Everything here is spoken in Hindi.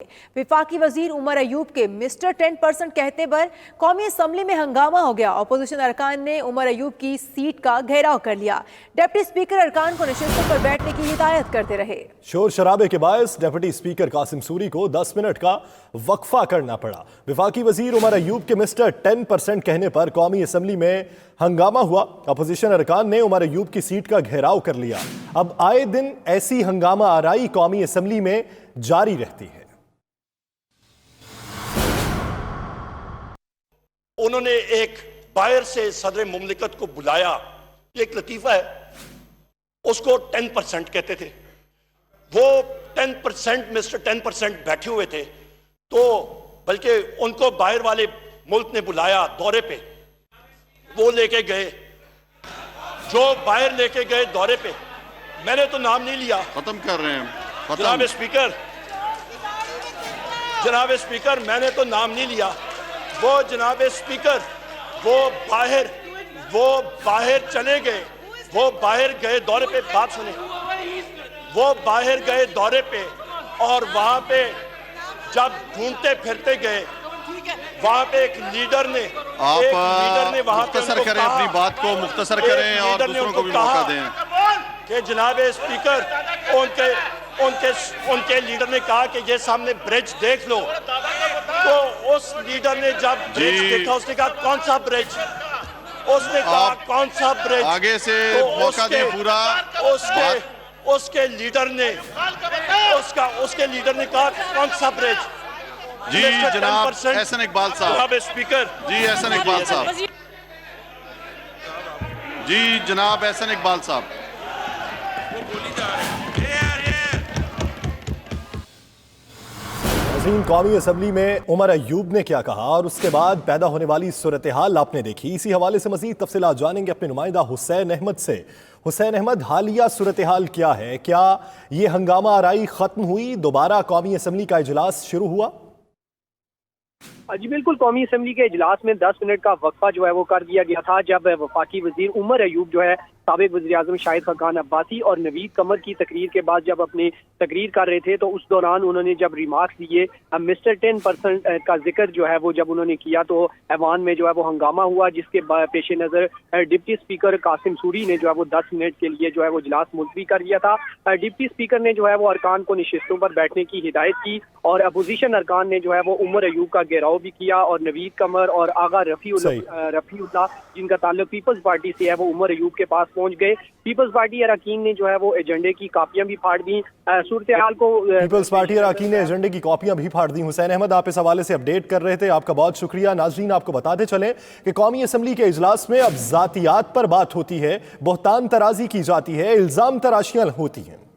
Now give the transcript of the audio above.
वफाकी वजीर उमर अयूब के मिस्टर 10% कहते पर कौमी असम्बली में हंगामा हो गया। अपोजिशन अरकान ने उमर अयूब की सीट का घेराव कर लिया। डिप्टी स्पीकर अरकान को नशिस्तों पर बैठने की हिदायत करते रहे। शोर शराबे के बायस डिप्टी स्पीकर कासिम सूरी को 10 मिनट का वक्फा करना पड़ा। वफाकी वजीर उमर अयूब के मिस्टर 10% कहने पर कौमी असम्बली में हंगामा हुआ। अपोजिशन अरकान ने उमर अयूब की सीट का घेराव कर लिया। अब आए दिन ऐसी हंगामा आराई कौमी असम्बली में जारी रहती है। उन्होंने एक बाहर से सदर मुमलिकत को बुलाया, एक लतीफा है, उसको 10% कहते थे। वो 10% मिस्टर 10% बैठे हुए थे, तो बल्कि उनको बाहर वाले मुल्क ने बुलाया दौरे पे, वो लेके गए, जो बाहर लेके गए दौरे पे, मैंने तो नाम नहीं लिया। खत्म कर रहे हैं जनाब स्पीकर, मैंने तो नाम नहीं लिया। वो जनाब स्पीकर वो बाहर चले गए, वो बाहर गए दौरे पे, बात सुने, वो बाहर गए दौरे पे और वहां पे जब ढूंढते फिरते गए, वहां पे एक लीडर ने वहां पे मुख्तसर करें, अपनी बात को मुख्तसर करें और दूसरों को भी मौका दें कि जनाब स्पीकर उनके लीडर ने कहा कि ये सामने ब्रिज देख लो। तो उस लीडर ने जब ब्रिज देखा, उसने कहा कौन सा ब्रिज? उसने कहा कौन सा ब्रिज? आगे से तो मौका दें पूरा। उसके लीडर ने कहा कौन सा ब्रिज? जी जनाब एहसन इकबाल साहब। जनाब स्पीकर जी एहसन इकबाल साहब। जी जनाब एहसन इकबाल साहब। कौमी असम्बली में उमर अयूब ने क्या कहा और उसके बाद पैदा होने वाली सूरत हाल आपने देखी। इसी हवाले से मजीद तफसीलात जानेंगे अपने नुमाइंदा हुसैन अहमद से। हुसैन अहमद, हालिया सूरत हाल क्या है? क्या ये हंगामा आराई खत्म हुई? दोबारा कौमी असम्बली का इजलास शुरू हुआ? जी बिल्कुल, कौमी असम्बली के इजलास में 10 मिनट का वक्फा जो है वो कर दिया गया था, जब वफाकी वजीर उमर अयूब जो है साबिक वज़ीर आज़म शाहिद खान अब्बासी और नवीद कमर की तकरीर के बाद जब अपनी तकरीर कर रहे थे, तो उस दौरान उन्होंने जब रिमार्क्स दिए, मिस्टर 10% का जिक्र जो है वो जब उन्होंने किया, तो ऐवान में जो है वो हंगामा हुआ, जिसके पेश नज़र डिप्टी स्पीकर कासिम सूरी ने जो है वो 10 मिनट के लिए जो है वो इजलास मुलतवी कर दिया था। डिप्टी स्पीकर ने जो है वो अरकान को नशिस्तों पर बैठने की हिदायत की और अपोजिशन अरकान ने जो है वो उमर अयूब का घेराव भी किया और नवीद कमर और आगा रफ़ीउल्लाह जिनका ताल्लुक पीपल्स पार्टी से है, वो उमर अयूब के पास पहुंच गए। पीपल्स पार्टी अरकान ने जो है वो एजेंडे की कापियां भी फाड़ दी। सूरत हाल को पीपल्स पार्टी अरकान ने एजेंडे की कॉपियां भी फाड़ दी। हुसैन अहमद, आप इस हवाले से अपडेट कर रहे थे, आपका बहुत शुक्रिया। नाज़रीन, आपको बताते चलें कि कौमी असम्बली के इजलास में अब जातियात पर बात होती है, बोहतान तराजी की जाती है, इल्जाम तराशियां होती हैं।